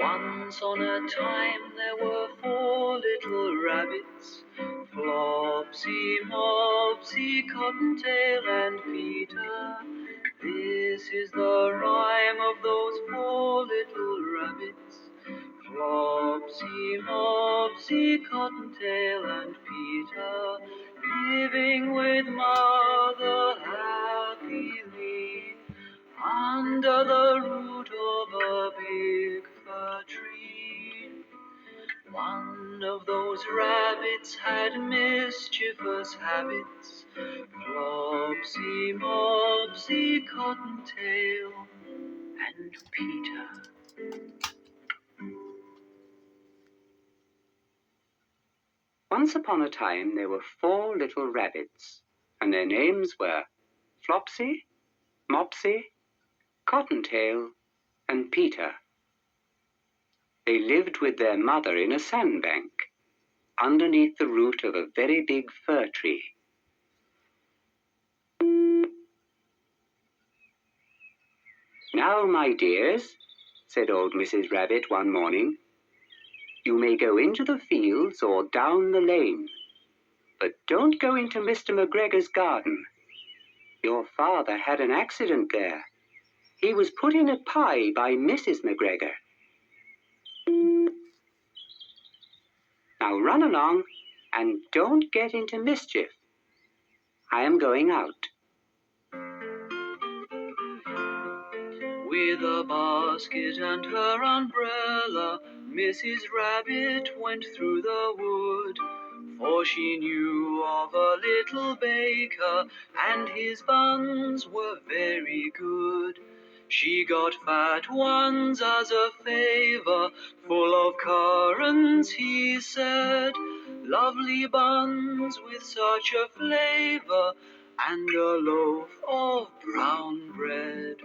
Once on a time there were 4 little rabbits, Flopsy, Mopsy, Cottontail, and Peter. This is the rhyme of those 4 little rabbits, Flopsy, Mopsy, Cottontail, and Peter, living with Mother happily under the root of a big fir tree. One of those rabbits had mischievous habits, Flopsy, Mopsy, Cottontail, and Peter. Once upon a time there were 4 little rabbits, and their names were Flopsy, Mopsy, Cottontail, and Peter. They lived with their mother in a sandbank, underneath the root of a very big fir tree. "Now, my dears," said old Mrs. Rabbit one morning, "you may go into the fields or down the lane, but don't go into Mr. McGregor's garden. Your father had an accident there. He was put in a pie by Mrs. McGregor. Now run along and don't get into mischief. I am going out." With a basket and her umbrella, Mrs. Rabbit went through the wood, for she knew of a little baker, and his buns were very good. She got fat ones as a favor, full of currants, he said, lovely buns with such a flavor, and a loaf of brown bread,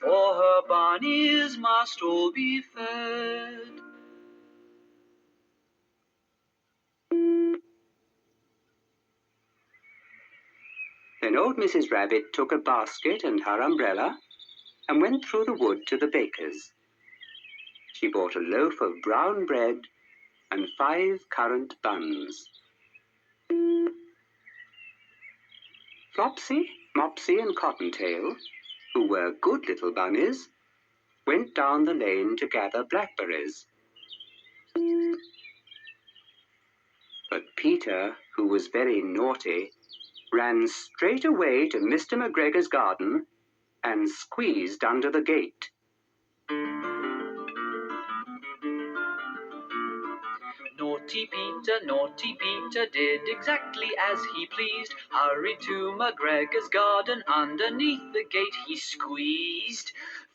for her bunnies must all be fed. Then old Mrs. Rabbit took a basket and her umbrella and went through the wood to the baker's. She bought a loaf of brown bread and 5 currant buns. Flopsy, Mopsy, and Cottontail, who were good little bunnies, went down the lane to gather blackberries. But Peter, who was very naughty, ran straight away to Mr. McGregor's garden and squeezed under the gate. Naughty Peter did exactly as he pleased, hurried to McGregor's garden, underneath the gate he squeezed.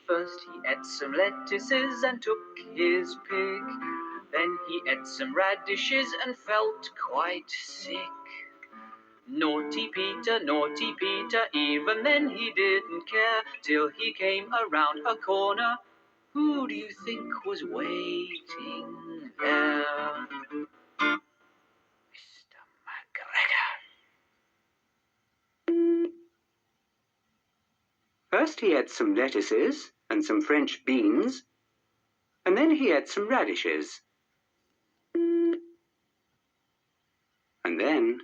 First he ate some lettuces and took his pick, then he ate some radishes and felt quite sick. Naughty Peter, even then he didn't care, till he came around a corner. Who do you think was waiting there? Mr. McGregor. First he had some lettuces and some French beans, and then he had some radishes. And then,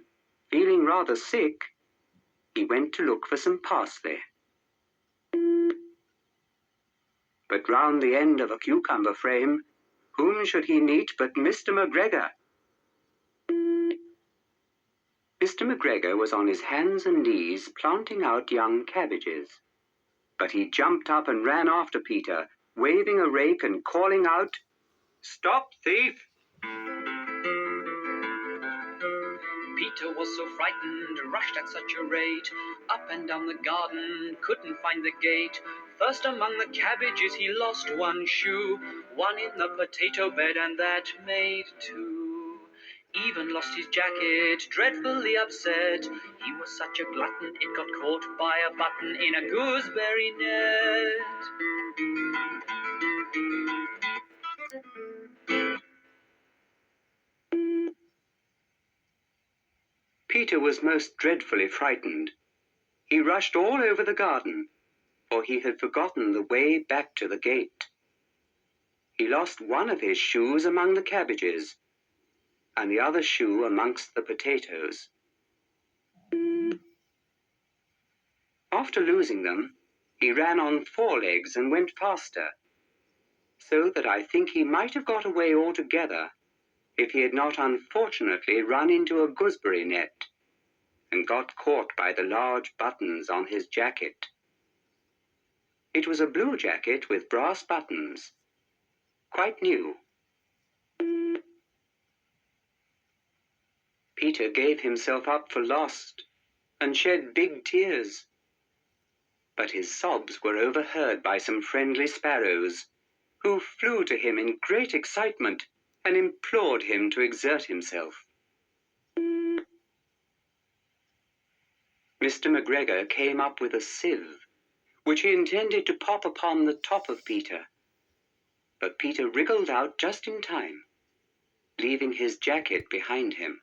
feeling rather sick, he went to look for some parsley. But round the end of a cucumber frame, whom should he meet but Mr. McGregor? Mr. McGregor was on his hands and knees planting out young cabbages. But he jumped up and ran after Peter, waving a rake and calling out, "Stop, thief!" Peter was so frightened, rushed at such a rate, up and down the garden, couldn't find the gate. First among the cabbages he lost one shoe, one in the potato bed, and that made 2. Even lost his jacket, dreadfully upset. He was such a glutton, it got caught by a button in a gooseberry net. Peter was most dreadfully frightened. He rushed all over the garden, for he had forgotten the way back to the gate. He lost one of his shoes among the cabbages, and the other shoe amongst the potatoes. After losing them, he ran on 4 legs and went faster, so that I think he might have got away altogether if he had not unfortunately run into a gooseberry net and got caught by the large buttons on his jacket. It was a blue jacket with brass buttons, quite new. Peter gave himself up for lost and shed big tears. But his sobs were overheard by some friendly sparrows, who flew to him in great excitement and implored him to exert himself. Mr. McGregor came up with a sieve, which he intended to pop upon the top of Peter. But Peter wriggled out just in time, leaving his jacket behind him,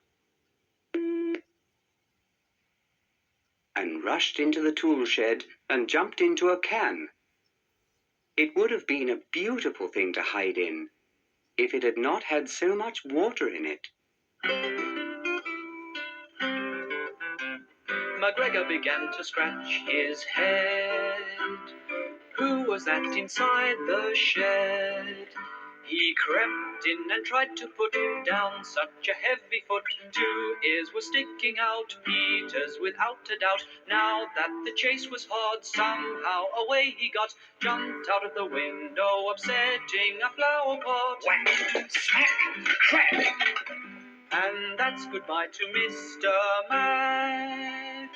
and rushed into the tool shed and jumped into a can. It would have been a beautiful thing to hide in, if it had not had so much water in it. McGregor began to scratch his head. Who was that inside the shed? He crept in and tried to put down such a heavy foot. 2 ears were sticking out, Peter's without a doubt. Now that the chase was hard, somehow away he got. Jumped out of the window, upsetting a flower pot. Whack, smack, crack! And that's goodbye to Mr. Mac.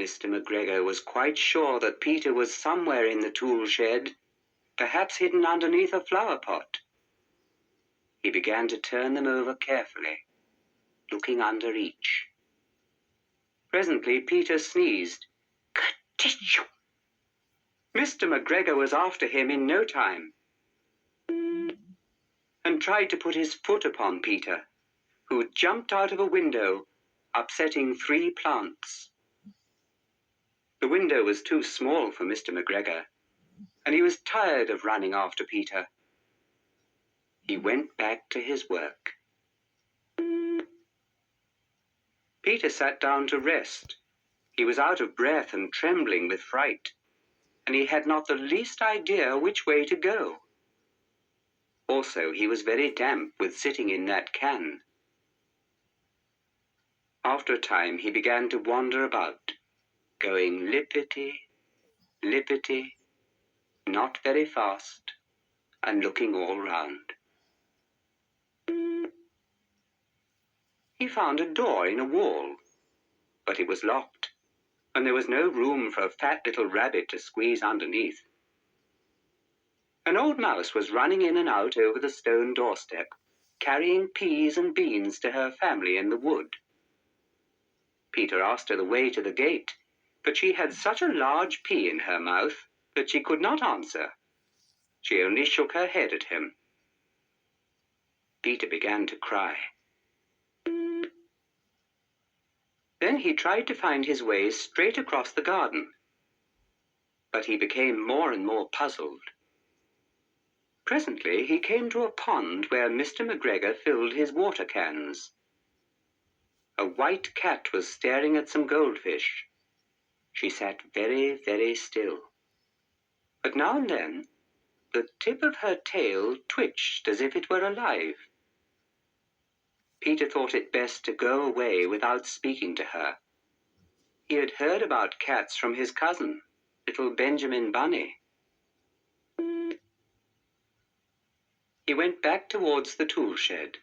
Mr. McGregor was quite sure that Peter was somewhere in the tool shed, perhaps hidden underneath a flower pot. He began to turn them over carefully, looking under each. Presently Peter sneezed. Ka-tissue! Mr. McGregor was after him in no time, and tried to put his foot upon Peter, who jumped out of a window, upsetting 3 plants. The window was too small for Mr. McGregor, and he was tired of running after Peter. He went back to his work. Peter sat down to rest. He was out of breath and trembling with fright, and he had not the least idea which way to go. Also, he was very damp with sitting in that can. After a time, he began to wander about, going lippity, lippity, not very fast, and looking all round. He found a door in a wall, but it was locked, and there was no room for a fat little rabbit to squeeze underneath. An old mouse was running in and out over the stone doorstep, carrying peas and beans to her family in the wood. Peter asked her the way to the gate, but she had such a large pea in her mouth that she could not answer. She only shook her head at him. Peter began to cry. Then he tried to find his way straight across the garden, but he became more and more puzzled. Presently he came to a pond where Mr. McGregor filled his water cans. A white cat was staring at some goldfish. She sat very, very still. But now and then, the tip of her tail twitched as if it were alive. Peter thought it best to go away without speaking to her. He had heard about cats from his cousin, little Benjamin Bunny. He went back towards the tool shed,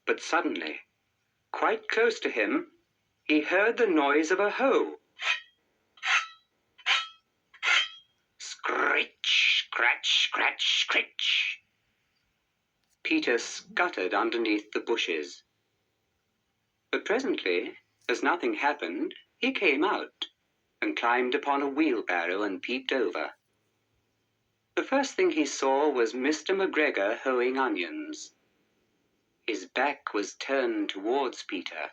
but suddenly, quite close to him, he heard the noise of a hoe. Scritch, scratch, scratch, scritch. Peter scuttered underneath the bushes. But presently, as nothing happened, he came out and climbed upon a wheelbarrow and peeped over. The first thing he saw was Mr. McGregor hoeing onions. His back was turned towards Peter,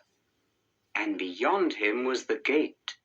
and beyond him was the gate.